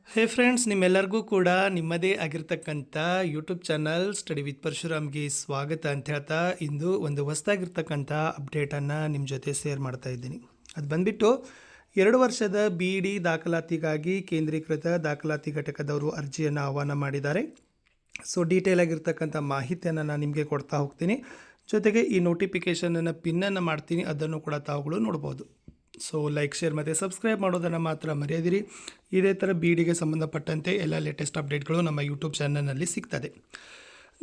ಹೇ friends, ನಿಮ್ಮೆಲ್ಲರಿಗೂ ಕೂಡ ನಿಮ್ಮದೇ ಆಗಿರ್ತಕ್ಕಂಥ ಯೂಟ್ಯೂಬ್ ಚಾನಲ್ ಸ್ಟಡಿ ವಿತ್ ಪರಶುರಾಮ್ಗೆ ಸ್ವಾಗತ ಅಂತ ಹೇಳ್ತಾ ಇಂದು ಒಂದು ಹೊಸದಾಗಿರ್ತಕ್ಕಂಥ ಅಪ್ಡೇಟನ್ನು ನಿಮ್ಮ ಜೊತೆ ಶೇರ್ ಮಾಡ್ತಾ ಇದ್ದೀನಿ. ಅದು ಬಂದುಬಿಟ್ಟು 2 ವರ್ಷದ BEd ದಾಖಲಾತಿಗಾಗಿ ಕೇಂದ್ರೀಕೃತ ದಾಖಲಾತಿ ಘಟಕದವರು ಅರ್ಜಿಯನ್ನು ಆಹ್ವಾನ ಮಾಡಿದ್ದಾರೆ. ಸೊ ಡೀಟೇಲ್ ಆಗಿರ್ತಕ್ಕಂಥ ಮಾಹಿತಿಯನ್ನು ನಾನು ನಿಮಗೆ ಕೊಡ್ತಾ ಹೋಗ್ತೀನಿ. ಜೊತೆಗೆ ಈ ನೋಟಿಫಿಕೇಷನನ್ನು ಪಿನ್ನನ್ನು ಮಾಡ್ತೀನಿ, ಅದನ್ನು ಕೂಡ ತಾವುಗಳು ನೋಡ್ಬೋದು. ಸೊ ಲೈಕ್, ಶೇರ್ ಮತ್ತು ಸಬ್ಸ್ಕ್ರೈಬ್ ಮಾಡೋದನ್ನು ಮಾತ್ರ ಮರೆಯದಿರಿ. ಇದೇ ಥರ BEdಗೆ ಸಂಬಂಧಪಟ್ಟಂತೆ ಎಲ್ಲ ಲೇಟೆಸ್ಟ್ ಅಪ್ಡೇಟ್ಗಳು ನಮ್ಮ ಯೂಟ್ಯೂಬ್ ಚಾನಲ್ನಲ್ಲಿ ಸಿಗ್ತದೆ.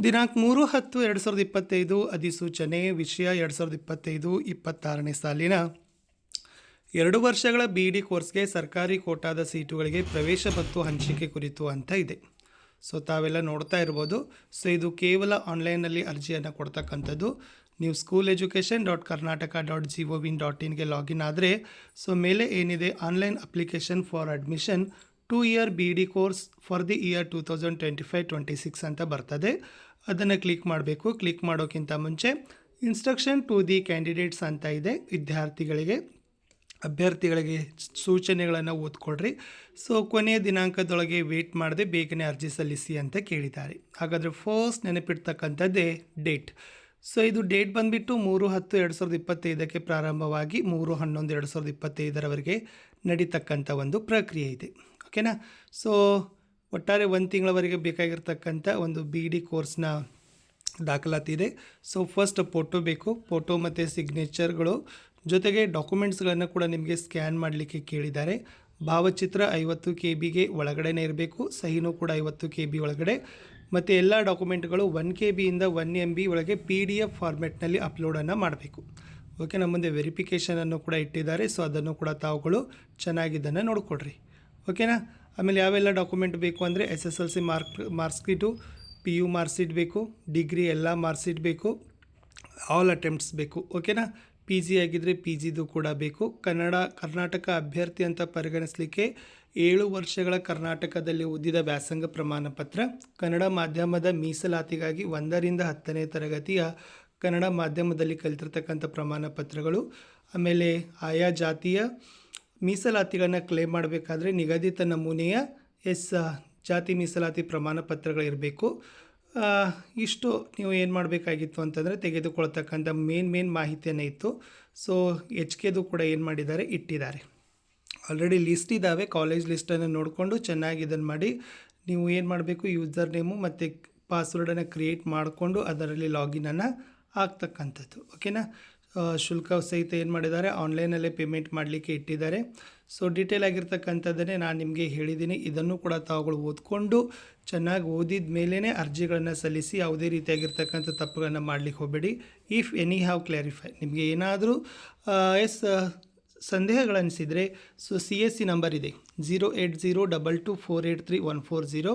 ದಿನಾಂಕ 3/10/2025 ಅಧಿಸೂಚನೆ. ವಿಷಯ 2025-26ನೇ ಸಾಲಿನ 2 ವರ್ಷಗಳ BEd ಕೋರ್ಸ್ಗೆ ಸರ್ಕಾರಿ ಕೋಟಾದ ಸೀಟುಗಳಿಗೆ ಪ್ರವೇಶ ಮತ್ತು ಹಂಚಿಕೆ ಕುರಿತು ಅಂತ ಇದೆ. ಸೊ ತಾವೆಲ್ಲ ನೋಡ್ತಾ ಇರ್ಬೋದು. ಸೊ ಇದು ಕೇವಲ ಆನ್ಲೈನಲ್ಲಿ ಅರ್ಜಿಯನ್ನು ಕೊಡ್ತಕ್ಕಂಥದ್ದು. ನೀವು schooleducation.karnataka.gov.in ಲಾಗಿನ್ ಆದರೆ ಸೊ ಮೇಲೆ ಏನಿದೆ online application for admission 2 year BEd course for the year 2025-26 ಅಂತ ಬರ್ತದೆ. ಅದನ್ನು ಕ್ಲಿಕ್ ಮಾಡಬೇಕು. ಕ್ಲಿಕ್ ಮಾಡೋಕ್ಕಿಂತ ಮುಂಚೆ ಇನ್ಸ್ಟ್ರಕ್ಷನ್ ಟು ದಿ ಕ್ಯಾಂಡಿಡೇಟ್ಸ್ ಅಂತ ಇದೆ. ಅಭ್ಯರ್ಥಿಗಳಿಗೆ ಸೂಚನೆಗಳನ್ನು ಓದ್ಕೊಳ್ರಿ. ಸೊ ಕೊನೆಯ ದಿನಾಂಕದೊಳಗೆ ವೇಟ್ ಮಾಡದೆ ಬೇಗನೆ ಅರ್ಜಿ ಸಲ್ಲಿಸಿ ಅಂತ ಕೇಳಿದ್ದಾರೆ. ಹಾಗಾದರೆ ಫಸ್ಟ್ ನೆನಪಿಡ್ತಕ್ಕಂಥದ್ದೇ ಡೇಟ್. ಸೊ ಇದು ಡೇಟ್ ಬಂದುಬಿಟ್ಟು 3/10/2025 ಪ್ರಾರಂಭವಾಗಿ 3/11/2025 ನಡೀತಕ್ಕಂಥ ಒಂದು ಪ್ರಕ್ರಿಯೆ ಇದೆ. ಓಕೆನಾ. ಸೊ ಒಟ್ಟಾರೆ 1 ತಿಂಗಳವರೆಗೆ ಬೇಕಾಗಿರ್ತಕ್ಕಂಥ ಒಂದು BEd ಕೋರ್ಸ್ನ ದಾಖಲಾತಿ ಇದೆ. ಸೊ ಫಸ್ಟ್ ಫೋಟೋ ಬೇಕು, ಫೋಟೋ ಮತ್ತು ಸಿಗ್ನೇಚರ್ಗಳು, ಜೊತೆಗೆ ಡಾಕ್ಯುಮೆಂಟ್ಸ್ಗಳನ್ನು ಕೂಡ ನಿಮಗೆ ಸ್ಕ್ಯಾನ್ ಮಾಡಲಿಕ್ಕೆ ಕೇಳಿದ್ದಾರೆ. ಭಾವಚಿತ್ರ 50 KB ಒಳಗಡೆ ಇರಬೇಕು, ಸಹಿನೂ ಕೂಡ 50 KB ಒಳಗಡೆ, ಮತ್ತು ಎಲ್ಲ ಡಾಕ್ಯುಮೆಂಟ್ಗಳು 1 KB ಇಂದ 1 MB ಒಳಗೆ PDF ಫಾರ್ಮೆಟ್ನಲ್ಲಿ ಅಪ್ಲೋಡನ್ನು ಮಾಡಬೇಕು. ಓಕೆ, ನಮ್ಮ ಮುಂದೆ ವೆರಿಫಿಕೇಷನನ್ನು ಕೂಡ ಇಟ್ಟಿದ್ದಾರೆ. ಸೊ ಅದನ್ನು ಕೂಡ ತಾವುಗಳು ಚೆನ್ನಾಗಿದ್ದನ್ನು ನೋಡಿಕೊಡ್ರಿ. ಓಕೆನಾ. ಆಮೇಲೆ ಯಾವೆಲ್ಲ ಡಾಕ್ಯುಮೆಂಟ್ ಬೇಕು ಅಂದರೆ SSLC ಮಾರ್ಕ್ಸ್ಶೀಟು, PU ಮಾರ್ಕ್ಸ್ಶೀಟ್ ಬೇಕು, ಡಿಗ್ರಿ ಎಲ್ಲ ಮಾರ್ಕ್ಸ್ಶೀಟ್ ಬೇಕು, ಆಲ್ ಅಟೆಂಪ್ಟ್ಸ್ ಬೇಕು. ಓಕೆನಾ. PG ಆಗಿದ್ದರೆ PGದು ಕೂಡ ಬೇಕು. ಕರ್ನಾಟಕ ಅಭ್ಯರ್ಥಿ ಅಂತ ಪರಿಗಣಿಸಲಿಕ್ಕೆ 7 ವರ್ಷಗಳ ಕರ್ನಾಟಕದಲ್ಲಿ ಓದಿದ ವ್ಯಾಸಂಗ ಪ್ರಮಾಣ ಪತ್ರ, ಕನ್ನಡ ಮಾಧ್ಯಮದ ಮೀಸಲಾತಿಗಾಗಿ 1ರಿಂದ 10ನೇ ತರಗತಿಯ ಕನ್ನಡ ಮಾಧ್ಯಮದಲ್ಲಿ ಕಲಿತಿರ್ತಕ್ಕಂಥ ಪ್ರಮಾಣ ಪತ್ರಗಳು, ಆಮೇಲೆ ಆಯಾ ಜಾತಿಯ ಮೀಸಲಾತಿಗಳನ್ನು ಕ್ಲೇಮ್ ಮಾಡಬೇಕಾದ್ರೆ ನಿಗದಿತ ನಮೂನೆಯ ಜಾತಿ ಮೀಸಲಾತಿ ಪ್ರಮಾಣ ಪತ್ರಗಳಿರಬೇಕು. ಇಷ್ಟು ನೀವು ಏನು ಮಾಡಬೇಕಾಗಿತ್ತು ಅಂತಂದರೆ ತೆಗೆದುಕೊಳ್ತಕ್ಕಂಥ ಮೇನ್ ಮಾಹಿತಿಯನ್ನೇ ಇತ್ತು. ಸೊ HKದು ಕೂಡ ಏನು ಮಾಡಿದ್ದಾರೆ, ಇಟ್ಟಿದ್ದಾರೆ. ಆಲ್ರೆಡಿ ಲಿಸ್ಟ್ ಇದ್ದಾವೆ. ಕಾಲೇಜ್ ಲಿಸ್ಟನ್ನು ನೋಡಿಕೊಂಡು ಚೆನ್ನಾಗಿ ಇದನ್ನು ಮಾಡಿ ನೀವು ಏನು ಮಾಡಬೇಕು, ಯೂಸರ್ ನೇಮು ಮತ್ತು ಪಾಸ್ವರ್ಡನ್ನು ಕ್ರಿಯೇಟ್ ಮಾಡಿಕೊಂಡು ಅದರಲ್ಲಿ ಲಾಗಿನನ್ನು ಆಗ್ತಕ್ಕಂಥದ್ದು. ಓಕೆನಾ. ಶುಲ್ಕ ಸಹಿತ ಏನು ಮಾಡಿದ್ದಾರೆ, ಆನ್ಲೈನಲ್ಲೇ ಪೇಮೆಂಟ್ ಮಾಡಲಿಕ್ಕೆ ಇಟ್ಟಿದ್ದಾರೆ. ಸೊ ಡೀಟೇಲ್ ಆಗಿರ್ತಕ್ಕಂಥದ್ದನ್ನೇ ನಾನು ನಿಮಗೆ ಹೇಳಿದ್ದೀನಿ. ಇದನ್ನು ಕೂಡ ತಾವುಗಳು ಓದ್ಕೊಂಡು ಚೆನ್ನಾಗಿ ಓದಿದ ಮೇಲೇ ಅರ್ಜಿಗಳನ್ನು ಸಲ್ಲಿಸಿ. ಯಾವುದೇ ರೀತಿಯಾಗಿರ್ತಕ್ಕಂಥ ತಪ್ಪುಗಳನ್ನು ಮಾಡಲಿಕ್ಕೆ ಹೋಗಬೇಡಿ. ಇಫ್ ಎನಿ ಹ್ಯಾವ್ ಕ್ಲಾರಿಫೈ, ನಿಮಗೆ ಏನಾದರೂ ಸಂದೇಹಗಳನ್ನಿಸಿದರೆ ಸೊ CSC ನಂಬರ್ ಇದೆ 08022483140,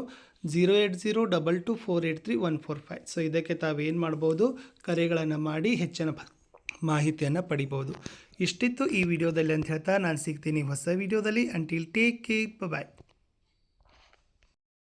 08022483145. ಸೊ ಇದಕ್ಕೆ ತಾವೇನು ಮಾಡ್ಬೋದು, ಕರೆಗಳನ್ನು ಮಾಡಿ ಹೆಚ್ಚಿನ ಮಾಹಿತಿಯನ್ನು ಪಡಿಬೋದು. ಇಷ್ಟಿತ್ತು ಈ ವಿಡಿಯೋದಲ್ಲಿ ಅಂತ ಹೇಳ್ತಾ ನಾನು ಸಿಗ್ತೀನಿ ಹೊಸ ವಿಡಿಯೋದಲ್ಲಿ. ಅಂಟಿಲ್ ಟೇಕ್ ಕೇರ್, ಬಾಯ್.